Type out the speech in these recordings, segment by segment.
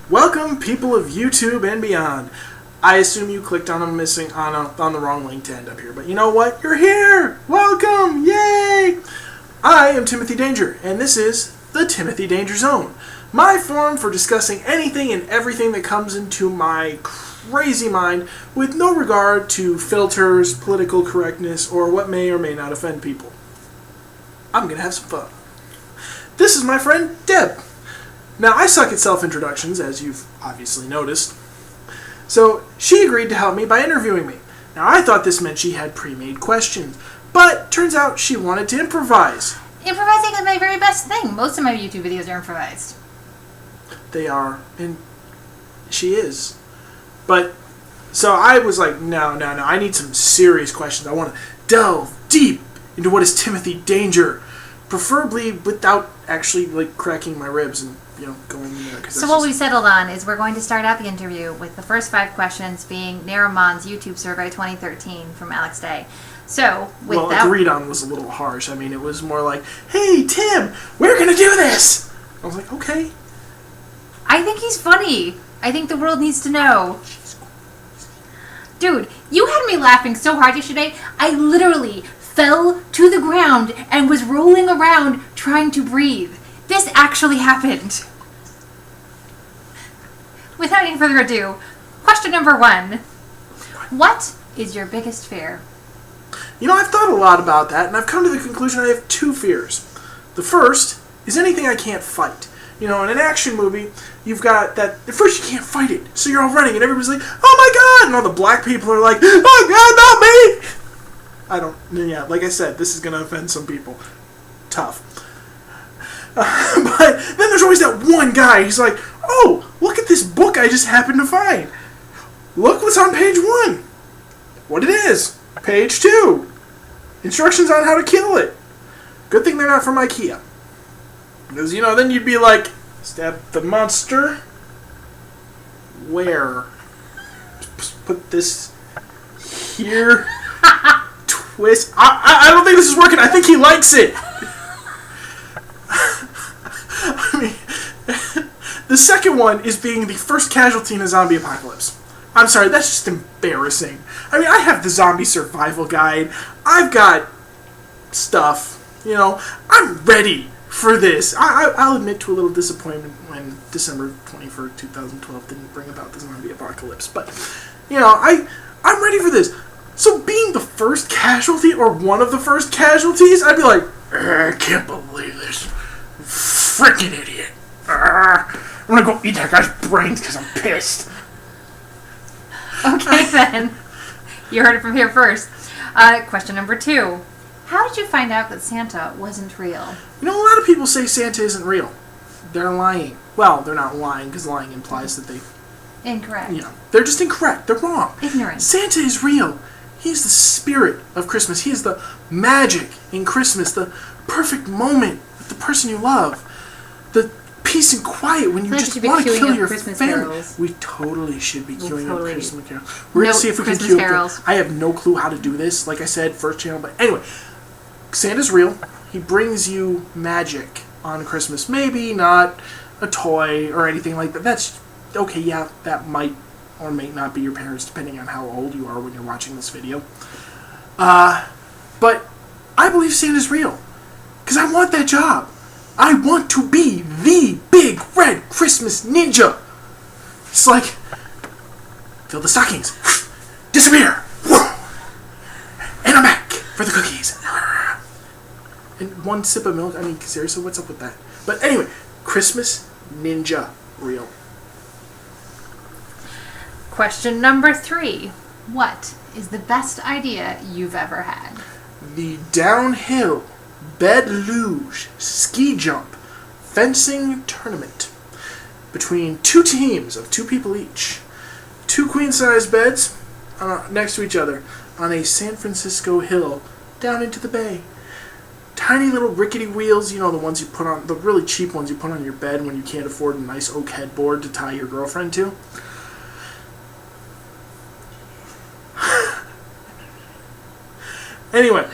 Welcome, people of YouTube and beyond. I assume you clicked on the wrong link to end up here, but you know what? You're here! Welcome! Yay! I am Timothy Danger, and this is the Timothy Danger Zone, my forum for discussing anything and everything that comes into my crazy mind with no regard to filters, political correctness, or what may or may not offend people. I'm gonna have some fun. This is my friend, Deb. Now, I suck at self-introductions, as you've obviously noticed. So, she agreed to help me by interviewing me. Now, I thought this meant she had pre-made questions, but turns out she wanted to improvise. Improvising is my very best thing. Most of my YouTube videos are improvised. They are, and she is. But, so I was like, no, I need some serious questions. I want to delve deep into what is Timothy Danger, preferably without actually, cracking my ribs and going in there. So what we settled on is we're going to start out the interview with the first 5 questions being Naramon's YouTube survey 2013 from Alex Day. So, agreed on was a little harsh. I mean, it was more like, hey, Tim, we're going to do this! I was like, okay. I think he's funny. I think the world needs to know. Dude, you had me laughing so hard yesterday, I literally fell to the ground and was rolling around trying to breathe. This actually happened. Without any further ado, question number 1. What is your biggest fear? I've thought a lot about that, and I've come to the conclusion I have 2 fears. The first is anything I can't fight. In an action movie, you've got that, at first you can't fight it, so you're all running, and everybody's like, oh my god, and all the black people are like, oh god, not me! Like I said, this is going to offend some people. Tough. But then there's always that one guy, he's like, oh, look at this book I just happened to find. Look what's on page 1. What it is. Page 2. Instructions on how to kill it. Good thing they're not from IKEA. Because, then you'd be like, stab the monster. Where? Put this here. Twist. I don't think this is working. I think he likes it. I mean, the second one is being the first casualty in a zombie apocalypse. I'm sorry, that's just embarrassing. I mean, I have the zombie survival guide. I've got stuff. I'm ready for this. I'll admit to a little disappointment when December 21st, 2012 didn't bring about the zombie apocalypse. But, I'm ready for this. So being the first casualty or one of the first casualties, I'd be like, I can't believe this. Freaking idiot. I'm gonna go eat that guy's brains because I'm pissed. Okay, then. You heard it from here first. Question number 2. How did you find out that Santa wasn't real? A lot of people say Santa isn't real. They're lying. Well, they're not lying because lying implies that they... Incorrect. They're just incorrect. They're wrong. Ignorant. Santa is real. He's the spirit of Christmas. He is the magic in Christmas. The perfect moment with the person you love. The peace and quiet when you just want to kill your Christmas family. Carols. We totally should be queuing up Christmas carols. We're No going to see if we Christmas can queue carols. I have no clue how to do this. Like I said, first channel. But anyway, Santa's real. He brings you magic on Christmas. Maybe not a toy or anything like that. That's okay, yeah, that might or may not be your parents, depending on how old you are when you're watching this video. But I believe Santa's real. Because I want that job. I want to be the big red Christmas ninja. It's like, fill the stockings. Disappear. And I'm back for the cookies. And 1 sip of milk. I mean, seriously, what's up with that? But anyway, Christmas ninja real. Question number 3. What is the best idea you've ever had? The downhill bed luge ski jump fencing tournament between 2 teams of 2 people each. 2 queen-size beds next to each other on a San Francisco hill down into the bay. Tiny little rickety wheels, the ones you put on, the really cheap ones you put on your bed when you can't afford a nice oak headboard to tie your girlfriend to. Anyway,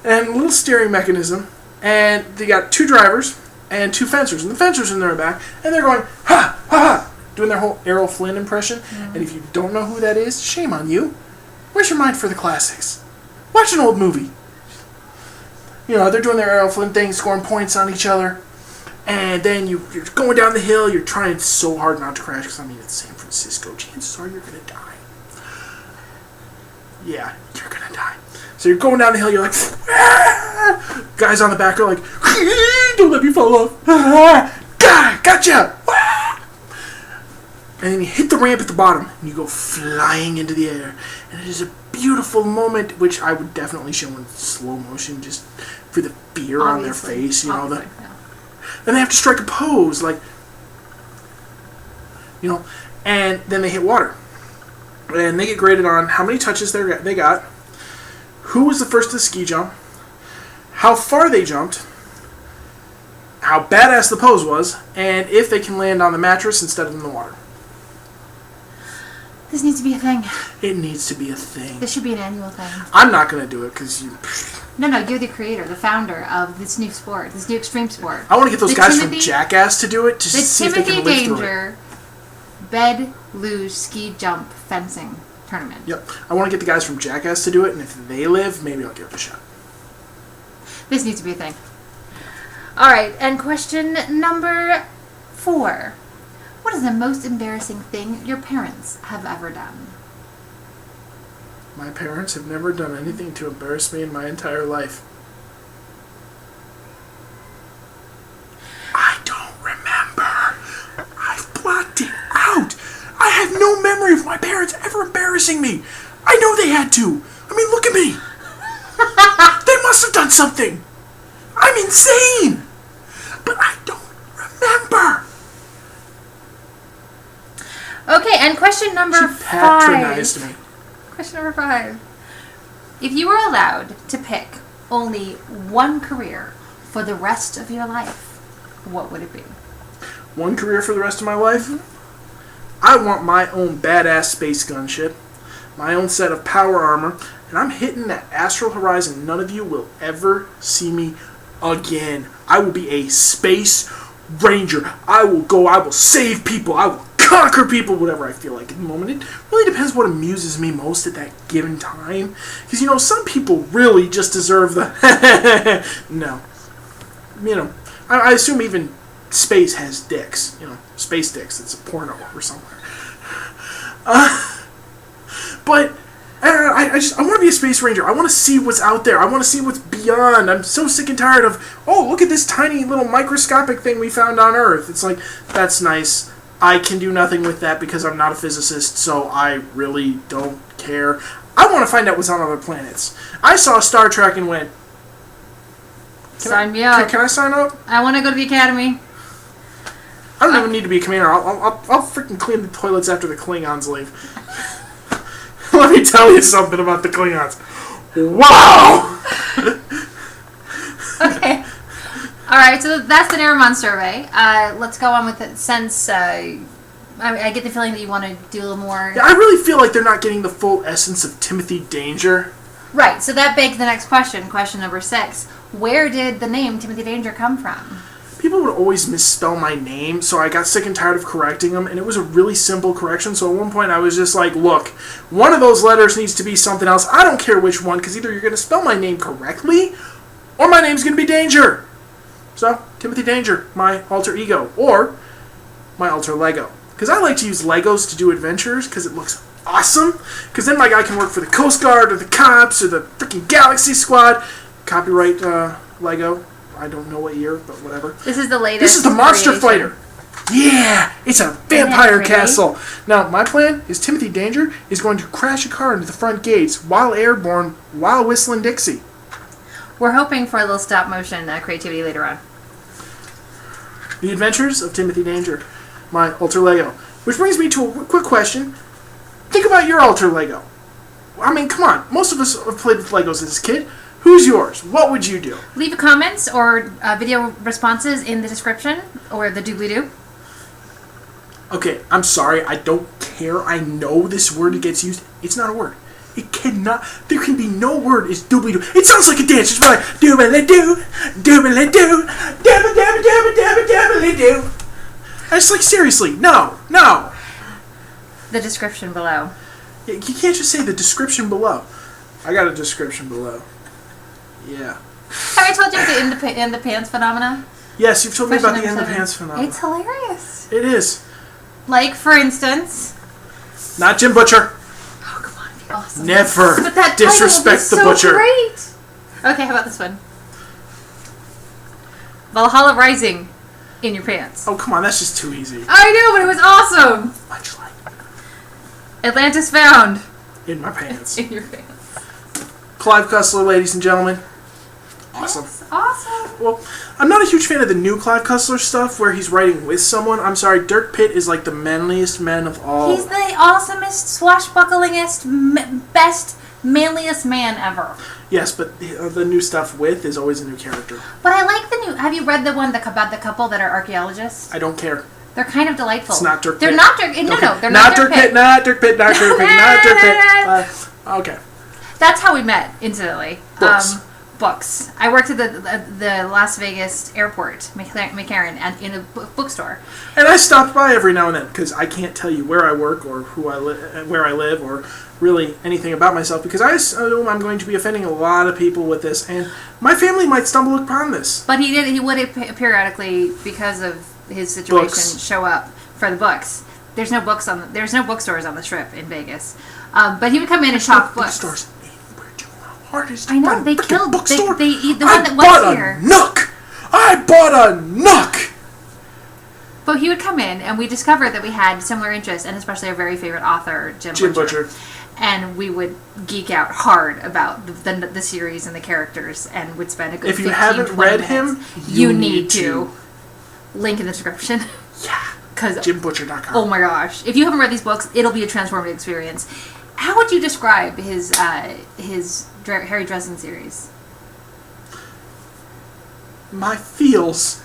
and a little steering mechanism, and they got 2 drivers and 2 fencers, and the fencers in their back, and they're going, ha, ha, ha, doing their whole Errol Flynn impression. And if you don't know who that is, shame on you. Where's your mind for the classics? Watch an old movie. You know, they're doing their Errol Flynn thing, scoring points on each other. And then you're going down the hill, you're trying so hard not to crash, because I mean, it's San Francisco. Chances are you're going to die. Yeah, you're going to die. So you're going down the hill, you're like, ah! Guys on the back are like, don't let me fall off. Gotcha! And then you hit the ramp at the bottom, and you go flying into the air. And it is a beautiful moment, which I would definitely show in slow motion, just for the fear on their face, you know. Then they have to strike a pose, like, you know, and then they hit water. And they get graded on how many touches they got, who was the first to ski jump, how far they jumped, how badass the pose was, and if they can land on the mattress instead of in the water. This needs to be a thing. It needs to be a thing. This should be an annual thing. I'm not going to do it because you... No, you're the creator, the founder of this new sport, this new extreme sport. I want to get those guys from Jackass to do it to see if they can live through it. The Timothy Danger bed, luge, ski, jump, fencing tournament. Yep. I want to get the guys from Jackass to do it, and if they live, maybe I'll give it a shot. This needs to be a thing. All right, and question number 4. What is the most embarrassing thing your parents have ever done? My parents have never done anything to embarrass me in my entire life. I don't remember. I've blocked it out. I have no memory of my parents ever embarrassing me. I know they had to. I mean, look at me. They must have done something. I'm insane. But I don't remember. Okay, and question number 5. She patronized me. Question number 5. If you were allowed to pick only one career for the rest of your life, what would it be? One career for the rest of my life? I want my own badass space gunship, my own set of power armor, and I'm hitting that astral horizon. None of you will ever see me again. I will be a space ranger. I will save people, I will conquer people, whatever I feel like at the moment. It really depends what amuses me most at that given time. Because, you know, some people really just deserve the... No. You know, I assume even space has dicks. You know, space dicks. It's a porno or somewhere. But I want to be a space ranger. I want to see what's out there. I want to see what's beyond. I'm so sick and tired of, oh, look at this tiny little microscopic thing we found on Earth. It's like, that's nice. I can do nothing with that because I'm not a physicist, so I really don't care. I want to find out what's on other planets. I saw Star Trek and went... Sign me up. Can I sign up? I want to go to the academy. I don't even need to be a commander. I'll freaking clean the toilets after the Klingons leave. Let me tell you something about the Klingons. Wow! Okay. Alright, so that's the Naramon survey. Let's go on with it since I get the feeling that you want to do a little more... Yeah, I really feel like they're not getting the full essence of Timothy Danger. Right, so that begs the next question, question number 6. Where did the name Timothy Danger come from? People would always misspell my name, so I got sick and tired of correcting them, and it was a really simple correction, so at one point I was just like, look, one of those letters needs to be something else. I don't care which one, because either you're going to spell my name correctly, or my name's going to be Danger. So, Timothy Danger, my alter ego, or my alter Lego. Because I like to use Legos to do adventures, because it looks awesome, because then my guy can work for the Coast Guard, or the cops, or the freaking Galaxy Squad. Copyright Lego. I don't know what year, but whatever. This is the latest. This is the Monster creation. Fighter. Yeah, it's a vampire castle. Now, my plan is Timothy Danger is going to crash a car into the front gates while airborne, while whistling Dixie. We're hoping for a little stop motion creativity later on. The Adventures of Timothy Danger, my alter Lego. Which brings me to a quick question. Think about your alter Lego. I mean, come on. Most of us have played with Legos as a kid. Who's yours? What would you do? Leave comments or video responses in the description or the doobly-doo. Okay, I'm sorry. I don't care. I know this word gets used. It's not a word. It cannot. There can be no word is doobly-doo. It sounds like a dance. It's like doobly-doo, doobly-doo, doobly-doo, doobly-doo. It's like, seriously, no. The description below. You can't just say the description below. I got a description below. Yeah. Have I told you the in the pants phenomena? Yes, you've told me about the Question in the number pants 7. phenomenon. It's hilarious. It is. Like, for instance... Not Jim Butcher. Oh, come on. It'd be awesome. Never But that disrespect the title would be so Butcher. Great. Okay, how about this one? Valhalla Rising in your pants. Oh, come on, that's just too easy. I know, but it was awesome. Much like Atlantis Found in my pants. in your pants. Clive Cussler, ladies and gentlemen. Awesome. Yes, awesome. Well, I'm not a huge fan of the new Clive Cussler stuff where he's writing with someone. I'm sorry, Dirk Pitt is like the manliest man of all. He's the awesomest, swashbucklingest, best, manliest man ever. Yes, but the new stuff with is always a new character. But I like the new... Have you read the one about the couple that are archaeologists? I don't care. They're kind of delightful. It's not Dirk They're Pitt. not Dirk... No, Okay. no, they're not Dirk Pitt. Not Dirk Pitt, not Dirk Pitt, not Dirk Pitt. Okay. That's how we met, incidentally. Books. Books. I worked at the Las Vegas airport, McCarran, and in a bookstore. And I stopped by every now and then because I can't tell you where I work or where I live or really anything about myself because I assume I'm going to be offending a lot of people with this, and my family might stumble upon this. But he would periodically, because of his situation, Books. show up for the books. There's no bookstores on the Strip in Vegas. But he would come in and shop books. Bookstores. We're doing our hardest. I know, to they find a killed bookstore. the one I that bought was a here. Nook. I bought a Nook. But he would come in, and we discovered that we had similar interests, and especially our very favorite author, Jim Butcher. And we would geek out hard about the series and the characters, and would spend a good 15, 20 minutes. You need to. Link in the description. Yeah. Because JimButcher.com. oh my gosh, if you haven't read these books, it'll be a transformative experience. How would you describe his Harry Dresden series? My feels.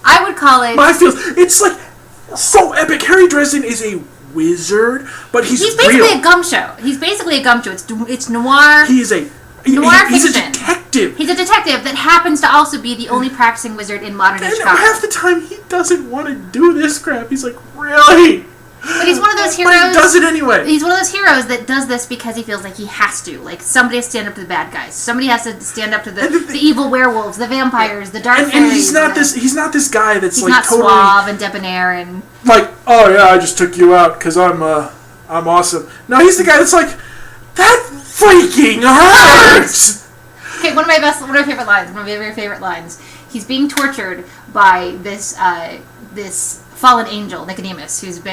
I would call it... My feels. It's like so epic. Harry Dresden is a wizard, but he's basically real. a gumshoe. He's basically a gumshoe. It's noir. He's a noir he's a fiction. detective. He's a detective that happens to also be the only practicing wizard in modern day And Chicago. half the time he doesn't want to do this crap. He's like, really? But he's one of those But heroes. he does it anyway. He's one of those heroes that does this because he feels like he has to. Like, somebody has to stand up to the bad guys. Somebody has to stand up to the evil werewolves, the vampires, the dark fairies. And he's not this guy that's He's like not totally suave and debonair and... like, oh yeah, I just took you out because I'm awesome. No, he's the guy that's like, that freaking hurts. Okay, one of my favorite lines. One of my very favorite lines. He's being tortured by this fallen angel, Nicodemus, he was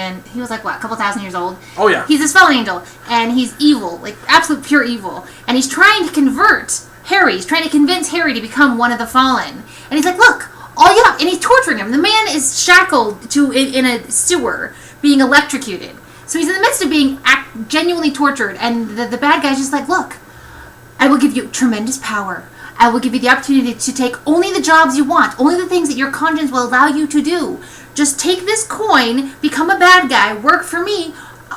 like, what, a couple thousand years old? Oh, yeah. He's this fallen angel, and he's evil, like, absolute pure evil. And he's trying to convert Harry. He's trying to convince Harry to become one of the fallen. And he's like, look, all you have, and he's torturing him. The man is shackled in a sewer, being electrocuted. So he's in the midst of being genuinely tortured, and the bad guy's just like, look, I will give you tremendous power. I will give you the opportunity to take only the jobs you want, only the things that your conscience will allow you to do. Just take this coin, become a bad guy, work for me.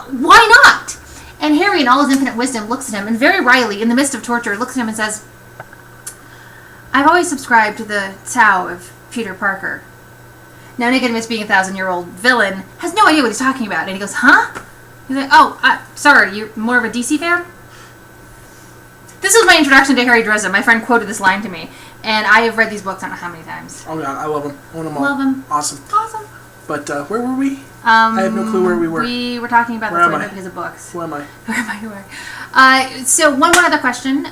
Why not? And Harry, in all his infinite wisdom, looks at him, and very wryly, in the midst of torture, looks at him and says, I've always subscribed to the Tao of Peter Parker. Now, Nicodemus, being a 1,000-year-old villain, has no idea what he's talking about. And he goes, huh? He's like, oh, sorry, you're more of a DC fan? This was my introduction to Harry Dresden. My friend quoted this line to me, and I have read these books I don't know how many times. Oh god, I love them. I want them all. Love them. Awesome. Awesome. But where were we? I have no clue where we were. We were talking about Where the am I? because of books. Who am I? Where am I? Where? So one other question.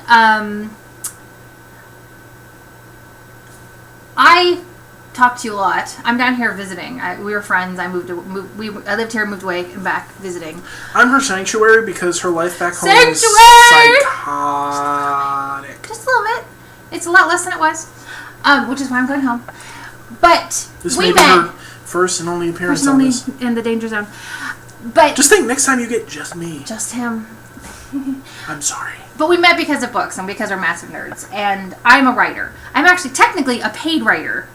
I talked to you a lot. I'm down here visiting. We were friends. I lived here, moved away, and back visiting. I'm her sanctuary because her life back home is Sanctuary! psychotic. Just a little bit. It's a lot less than it was, which is why I'm going home. But This we may be met. her first and only appearance First on only this. in the danger zone. But Just think, next time you get just me. just him. I'm sorry. But we met because of books and because we're massive nerds. And I'm a writer. I'm actually technically a paid writer.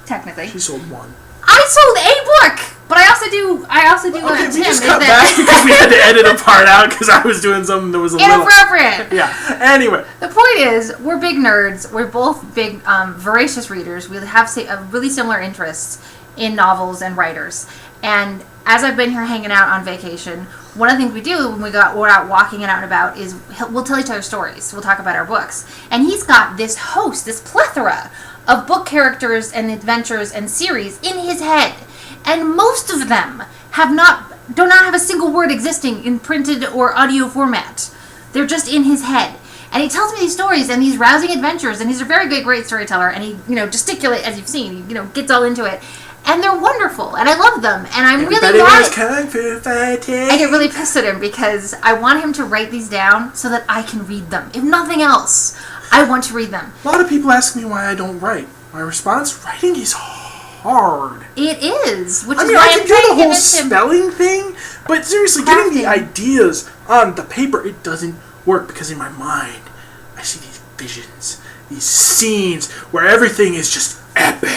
Technically. She sold one. I sold a book! But I also do Okay, we Tim, just is cut that- back because we had to edit a part out because I was doing something that was a little... Inappropriate! Yeah. Anyway. The point is, we're big nerds. We're both big, voracious readers. We have really similar interests. in novels and writers. And as I've been here hanging out on vacation, one of the things we do when we're out walking and out and about is we'll tell each other stories. We'll talk about our books. And he's got this plethora of book characters and adventures and series in his head. And most of them do not have a single word existing in printed or audio format. They're just in his head. And he tells me these stories and these rousing adventures, and he's a very good, great storyteller, and he, gesticulates, as you've seen, he, gets all into it. And they're wonderful, and I love them, and I'm really mad. I get really pissed at him because I want him to write these down so that I can read them. If nothing else, I want to read them. A lot of people ask me why I don't write. My response, writing is hard. It is, which is why why I can do the whole spelling thing, but seriously, getting the ideas on the paper, it doesn't work because in my mind, I see these visions, these scenes where everything is just epic.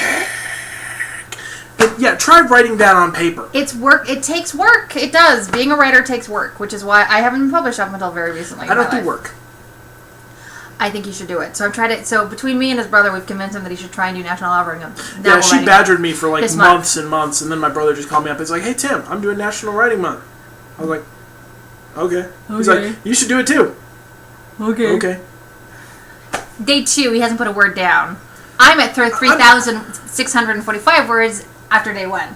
But yeah, try writing that on paper. It's work. It takes work. It does. Being a writer takes work, which is why I haven't been published up until very recently. I don't do work. I think he should do it. So I've tried it. So between me and his brother, we've convinced him that he should try and do National Novel Writing Month. Yeah, she badgered me for like months and months, and then my brother just called me up. He's like, "Hey Tim, I'm doing National Writing Month." I was like, "Okay." He's like, "You should do it too." Okay. Day 2, he hasn't put a word down. I'm at 3,645 words after day 1.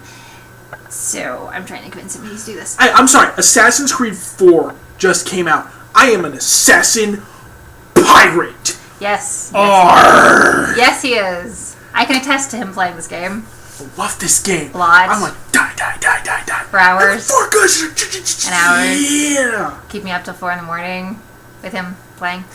So I'm trying to convince him he needs to do this. I'm sorry. Assassin's Creed 4 just came out. I am an assassin pirate. Yes. Arrgh. Yes, he is. I can attest to him playing this game. I love this game. Blood. I'm like, die. For hours. And hours. Yeah. Keep me up till 4 in the morning with him playing.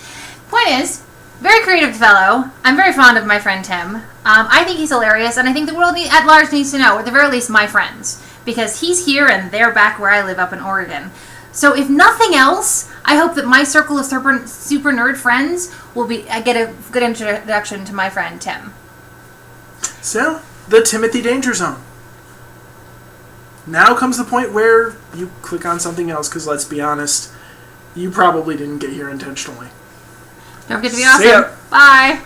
Point is, very creative fellow. I'm very fond of my friend Tim. I think he's hilarious, and I think the world at large needs to know, or at the very least my friends, because he's here and they're back where I live up in Oregon. So if nothing else, I hope that my circle of super nerd friends will get a good introduction to my friend Tim. So, the Timothy Danger Zone. Now comes the point where you click on something else, because let's be honest, you probably didn't get here intentionally. Don't forget to be awesome. See ya. Bye.